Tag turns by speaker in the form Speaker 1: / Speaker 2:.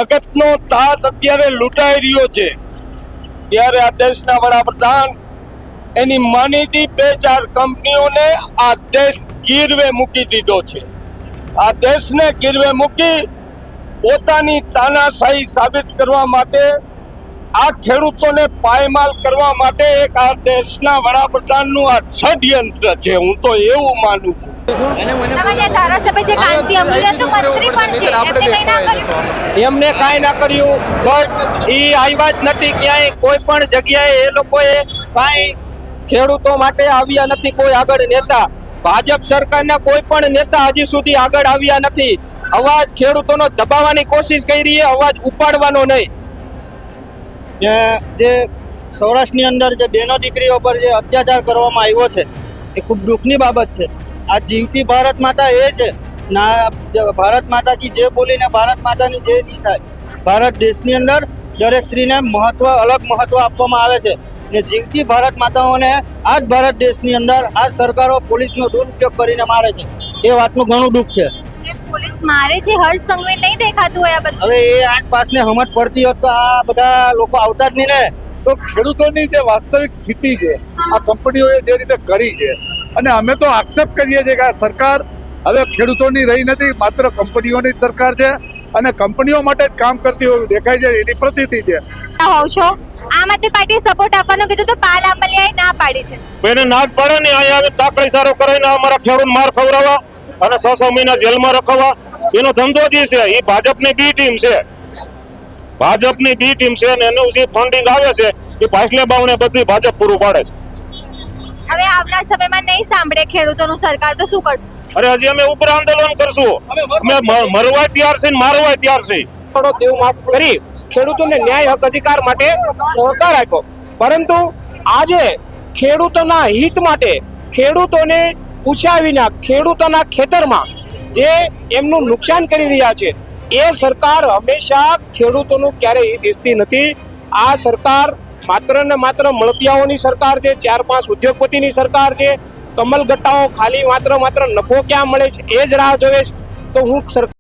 Speaker 1: જગતનો તાત અત્યારે લૂંટાઈ રહ્યો છે ત્યારે આ દેશના વડાપ્રધાન એની માનીતી 2-4 કંપનીઓને આ દેશ ગીરવે મૂકી દીધો છે। આ દેશને ગીરવે મૂકી પોતાની તાનાશાહી સાબિત કરવા માટે આ ખેડૂતોને પાયમાલ કરવા માટે એક આ દેશના વડાપ્રધાનનું આ ષડયંત્ર છે। હું તો એવું માનું છું।
Speaker 2: એમને કાંઈ ના કર્યું, બસ એ આવ્યા જ નથી ક્યાંય, કોઈ પણ જગ્યાએ એ લોકોએ કાંઈ ખેડૂતો માટે આવ્યા નથી। કોઈ આગળ નેતા, ભાજપ સરકારના કોઈ પણ નેતા હજી સુધી આગળ આવ્યા નથી। અવાજ ખેડૂતોનો દબાવવાની કોશિશ કરી છે, અવાજ ઉપાડવાનો નહીં।
Speaker 3: જે સૌરાષ્ટ્રની અંદર જે બહેનો દીકરીઓ પર જે અત્યાચાર કરવામાં આવ્યો છે એ ખૂબ દુઃખની બાબત છે। આ જીવતી ભારત માતા એ છે ના, ભારત માતા કી જે બોલીને ભારત માતાની જે નહીં થાય। ભારત દેશની અંદર દરેક સ્ત્રીને મહત્વ, અલગ મહત્વ આપવામાં આવે છે ને જીવતી ભારત માતાઓને આ જ ભારત દેશની અંદર આ સરકારો પોલીસનો દુરુપયોગ કરીને મારે છે, એ વાતનું ઘણું દુઃખ છે।
Speaker 4: પોલીસ મારે છે, હર્ષ સંઘવી નહીં દેખાતું હોય આ બધું।
Speaker 3: હવે એ 8 પાસને સમજ પડતી હોત તો આ બધા લોકો આવતા જ નહીં ને।
Speaker 5: તો ખેડૂતોની જે વાસ્તવિક સ્થિતિ છે આ કંપનીઓએ જે રીતે કરી છે, અને અમે તો આક્ષેપ કરીએ છીએ કે આ સરકાર હવે ખેડૂતોની રહી નથી, માત્ર કંપનીઓની જ સરકાર છે અને કંપનીઓ માટે જ કામ કરતી હોય દેખાય છે, એની પ્રતીતિ છે।
Speaker 4: હોવ છો, આમ આદમી પાર્ટી સપોર્ટ આપવાનું કીધું તો પાલ આંબલિયાએ ના પાડી છે।
Speaker 6: એને ના જ પાડે ને, અહીંયા આવી તાકડી સારો કરાવીને અમારા ખેડૂત માર ખવડાવવા અને 6 મહિના જેલમાં રખવા એનો ધંધો જ છે। એ ભાજપની બી ટીમ છે, ભાજપની બી ટીમ છે અને એનું જે ફંડિંગ આવે છે એ પાછલે બાવણે બધી ભાજપ પૂરું પાડે છે।
Speaker 4: હવે આવનાર સમયમાં નહીં સાંભળે ખેડૂતોનું સરકાર તો શું કરશે?
Speaker 6: અરે હજી અમે ઉગ્ર આંદોલન કરશું, અમે મરવા તૈયાર છે ને મારવા તૈયાર છે।
Speaker 2: દેવ માફ કરી ખેડૂતોને ન્યાય હક અધિકાર માટે સહકાર આપ્યો, પરંતુ આજે ખેડૂતોના હિત માટે ખેડૂતોને પૂછ્યા વિના ખેડૂતોના ખેતરમાં જે એમનું નુકસાન કરી રહ્યા છે એ સરકાર હંમેશા ખેડૂતોનું ક્યારેય હિત ઈચ્છતી નથી। આ સરકાર માત્ર ને માત્ર મળતિયાઓની સરકાર છે, 4-5 ઉદ્યોગપતિની સરકાર છે। કમલ ગટ્ટાઓ ખાલી માત્ર નફો ક્યાં મળે છે એ જ રાહ જોવે છે। તો હું સરકાર